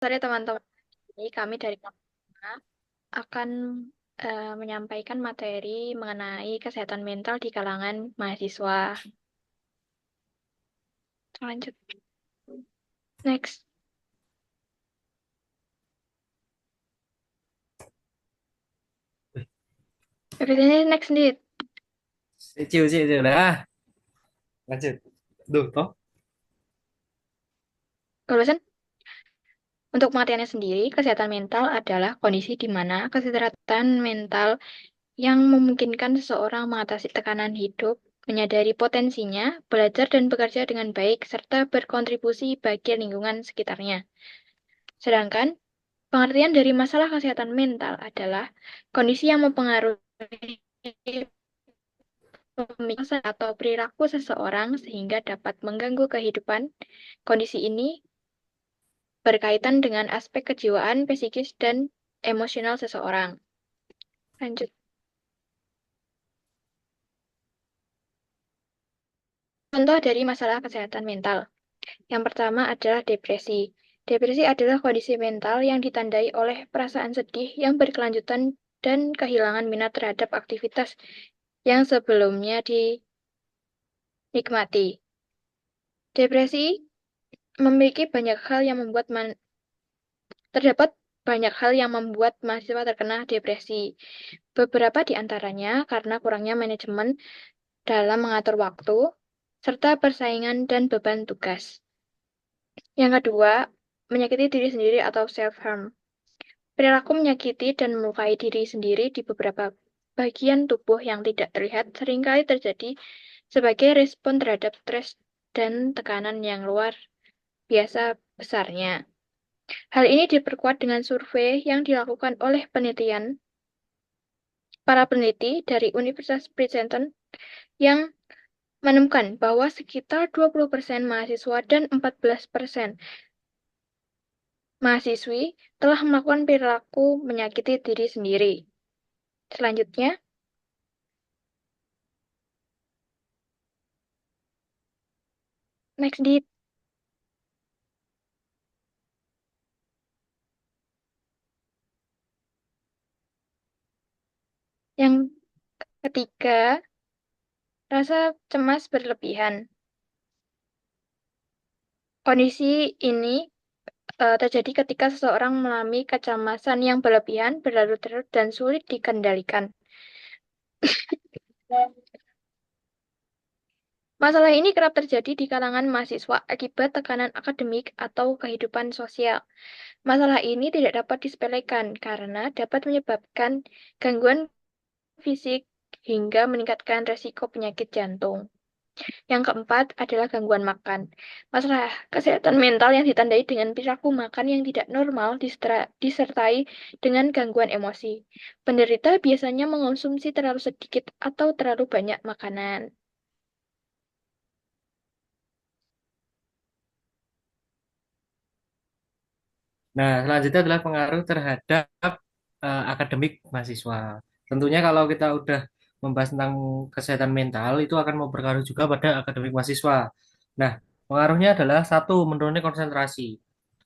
Sore teman-teman, ini kami dari Kapma akan menyampaikan materi mengenai kesehatan mental di kalangan mahasiswa. Lanjut, next. Everything next nih. Chịu đã lanjut duh toh. Lulusan untuk pengertiannya sendiri, kesehatan mental adalah kondisi di mana kesehatan mental yang memungkinkan seseorang mengatasi tekanan hidup, menyadari potensinya, belajar dan bekerja dengan baik, serta berkontribusi bagi lingkungan sekitarnya. Sedangkan pengertian dari masalah kesehatan mental adalah kondisi yang mempengaruhi pemikiran atau perilaku seseorang sehingga dapat mengganggu kehidupan. Kondisi ini berkaitan dengan aspek kejiwaan, psikis, dan emosional seseorang. Lanjut. Contoh dari masalah kesehatan mental. Yang pertama adalah depresi. Depresi adalah kondisi mental yang ditandai oleh perasaan sedih yang berkelanjutan dan kehilangan minat terhadap aktivitas yang sebelumnya dinikmati. Depresi memiliki banyak hal yang terdapat banyak hal yang membuat mahasiswa terkena depresi. Beberapa di antaranya karena kurangnya manajemen dalam mengatur waktu, serta persaingan dan beban tugas. Yang kedua, menyakiti diri sendiri atau self-harm. Perilaku menyakiti dan melukai diri sendiri di beberapa bagian tubuh yang tidak terlihat seringkali terjadi sebagai respon terhadap stres dan tekanan yang luar biasa besarnya. Hal ini diperkuat dengan survei yang dilakukan oleh para peneliti dari Universitas Princeton yang menemukan bahwa sekitar 20% mahasiswa dan 14% mahasiswi telah melakukan perilaku menyakiti diri sendiri. Selanjutnya, next di yang ketiga, rasa cemas berlebihan. Kondisi ini terjadi ketika seseorang mengalami kecemasan yang berlebihan, berlarut-larut, dan sulit dikendalikan. Masalah ini kerap terjadi di kalangan mahasiswa akibat tekanan akademik atau kehidupan sosial. Masalah ini tidak dapat disepelekan karena dapat menyebabkan gangguan fisik hingga meningkatkan resiko penyakit jantung. Yang keempat adalah gangguan makan. Masalah kesehatan mental yang ditandai dengan perilaku makan yang tidak normal disertai dengan gangguan emosi. Penderita biasanya mengonsumsi terlalu sedikit atau terlalu banyak makanan. Nah, selanjutnya adalah pengaruh terhadap akademik mahasiswa. Tentunya kalau kita udah membahas tentang kesehatan mental, itu akan mempengaruhi juga pada akademik mahasiswa. Nah, pengaruhnya adalah satu, menurunnya konsentrasi.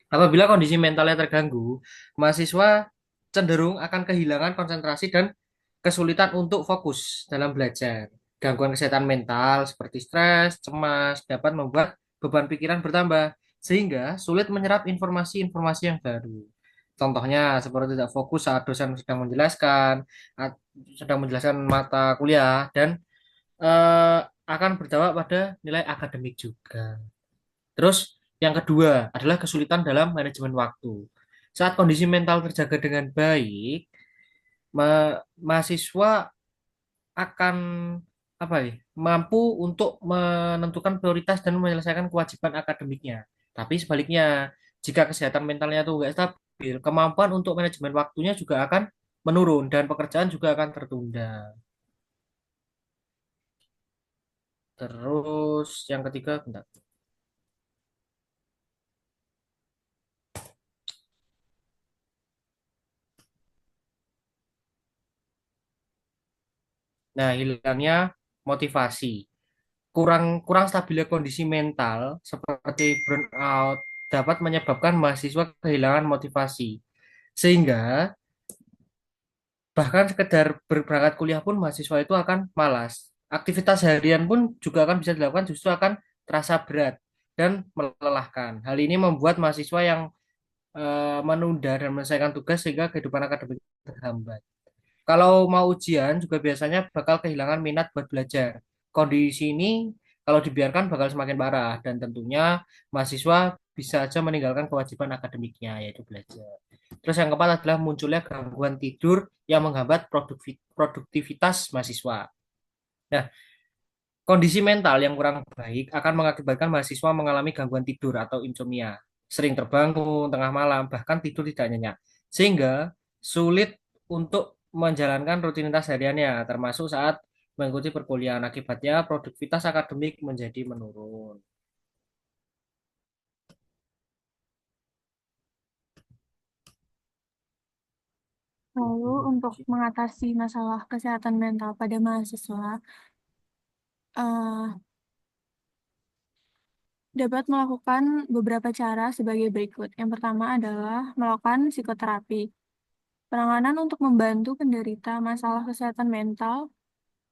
Apabila kondisi mentalnya terganggu, mahasiswa cenderung akan kehilangan konsentrasi dan kesulitan untuk fokus dalam belajar. Gangguan kesehatan mental seperti stres, cemas dapat membuat beban pikiran bertambah, sehingga sulit menyerap informasi-informasi yang baru. Contohnya seperti tidak fokus saat dosen sedang menjelaskan mata kuliah, dan akan berdampak pada nilai akademik juga. Terus yang kedua adalah kesulitan dalam manajemen waktu. Saat kondisi mental terjaga dengan baik, mahasiswa akan apa ya, mampu untuk menentukan prioritas dan menyelesaikan kewajiban akademiknya. Tapi sebaliknya, jika kesehatan mentalnya itu nggak stabil, kemampuan untuk manajemen waktunya juga akan menurun dan pekerjaan juga akan tertunda. Terus yang ketiga, bentar. Nah, hilangnya motivasi. Kurang kurang stabilnya kondisi mental seperti burnout, dapat menyebabkan mahasiswa kehilangan motivasi. Sehingga bahkan sekedar berangkat kuliah pun mahasiswa itu akan malas. Aktivitas harian pun juga akan bisa dilakukan justru akan terasa berat dan melelahkan. Hal ini membuat mahasiswa yang menunda dan menyelesaikan tugas sehingga kehidupan akademik terhambat. Kalau mau ujian juga biasanya bakal kehilangan minat buat belajar. Kondisi ini kalau dibiarkan bakal semakin parah dan tentunya mahasiswa bisa aja meninggalkan kewajiban akademiknya yaitu belajar. Terus yang keempat adalah munculnya gangguan tidur yang menghambat produktivitas mahasiswa. Nah, kondisi mental yang kurang baik akan mengakibatkan mahasiswa mengalami gangguan tidur atau insomnia, sering terbangun tengah malam, bahkan tidur tidak nyenyak, sehingga sulit untuk menjalankan rutinitas hariannya, termasuk saat mengikuti perkuliahan. Akibatnya, produktivitas akademik menjadi menurun. Lalu untuk mengatasi masalah kesehatan mental pada mahasiswa, eh, dapat melakukan beberapa cara sebagai berikut. Yang pertama adalah melakukan psikoterapi. Penanganan untuk membantu penderita masalah kesehatan mental,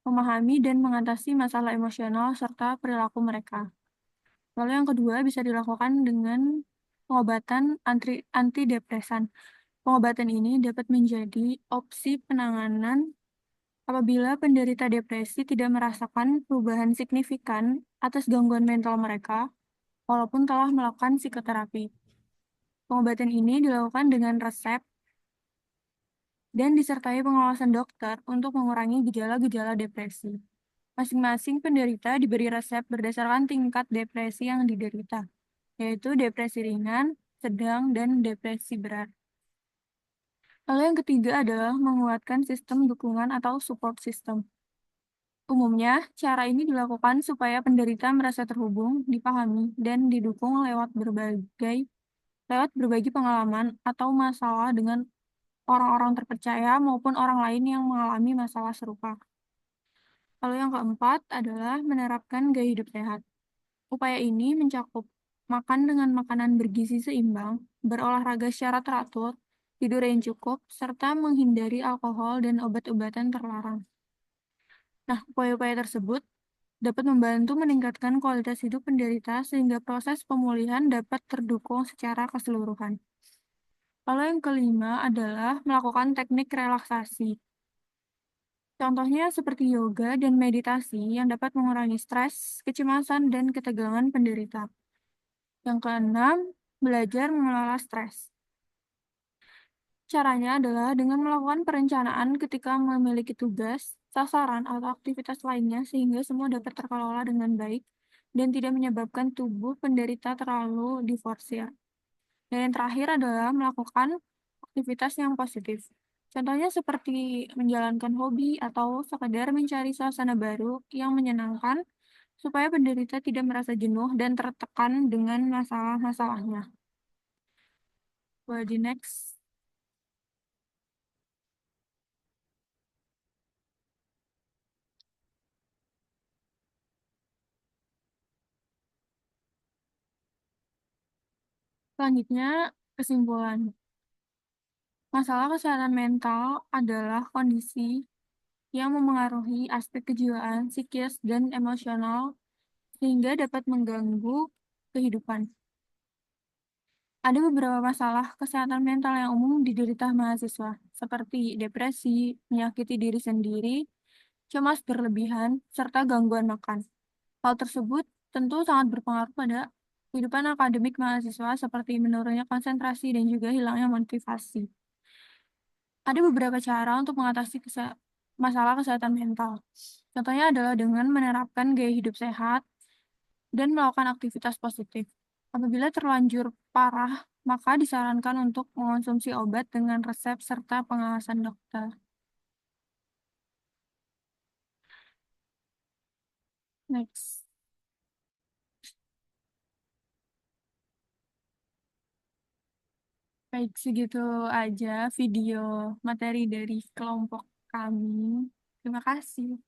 memahami dan mengatasi masalah emosional serta perilaku mereka. Lalu yang kedua bisa dilakukan dengan pengobatan antidepresan. Pengobatan ini dapat menjadi opsi penanganan apabila penderita depresi tidak merasakan perubahan signifikan atas gangguan mental mereka, walaupun telah melakukan psikoterapi. Pengobatan ini dilakukan dengan resep dan disertai pengawasan dokter untuk mengurangi gejala-gejala depresi. Masing-masing penderita diberi resep berdasarkan tingkat depresi yang diderita, yaitu depresi ringan, sedang, dan depresi berat. Lalu yang ketiga adalah menguatkan sistem dukungan atau support system. Umumnya, cara ini dilakukan supaya penderita merasa terhubung, dipahami, dan didukung lewat berbagi pengalaman atau masalah dengan orang-orang terpercaya maupun orang lain yang mengalami masalah serupa. Lalu yang keempat adalah menerapkan gaya hidup sehat. Upaya ini mencakup makan dengan makanan bergizi seimbang, berolahraga secara teratur, tidur yang cukup, serta menghindari alkohol dan obat-obatan terlarang. Nah, upaya-upaya tersebut dapat membantu meningkatkan kualitas hidup penderita sehingga proses pemulihan dapat terdukung secara keseluruhan. Lalu yang kelima adalah melakukan teknik relaksasi. Contohnya seperti yoga dan meditasi yang dapat mengurangi stres, kecemasan, dan ketegangan penderita. Yang keenam, belajar mengelola stres. Caranya adalah dengan melakukan perencanaan ketika memiliki tugas, sasaran, atau aktivitas lainnya sehingga semua dapat terkelola dengan baik dan tidak menyebabkan tubuh penderita terlalu diforsir. Dan yang terakhir adalah melakukan aktivitas yang positif. Contohnya seperti menjalankan hobi atau sekadar mencari suasana baru yang menyenangkan supaya penderita tidak merasa jenuh dan tertekan dengan masalah-masalahnya. Well, the next. Selanjutnya, kesimpulan. Masalah kesehatan mental adalah kondisi yang memengaruhi aspek kejiwaan, psikis, dan emosional sehingga dapat mengganggu kehidupan. Ada beberapa masalah kesehatan mental yang umum diderita mahasiswa, seperti depresi, menyakiti diri sendiri, cemas berlebihan, serta gangguan makan. Hal tersebut tentu sangat berpengaruh pada kehidupan akademik mahasiswa seperti menurunnya konsentrasi dan juga hilangnya motivasi. Ada beberapa cara untuk mengatasi masalah kesehatan mental. Contohnya adalah dengan menerapkan gaya hidup sehat dan melakukan aktivitas positif. Apabila terlanjur parah, maka disarankan untuk mengonsumsi obat dengan resep serta pengawasan dokter. Next. Baik, segitu aja video materi dari kelompok kami. Terima kasih.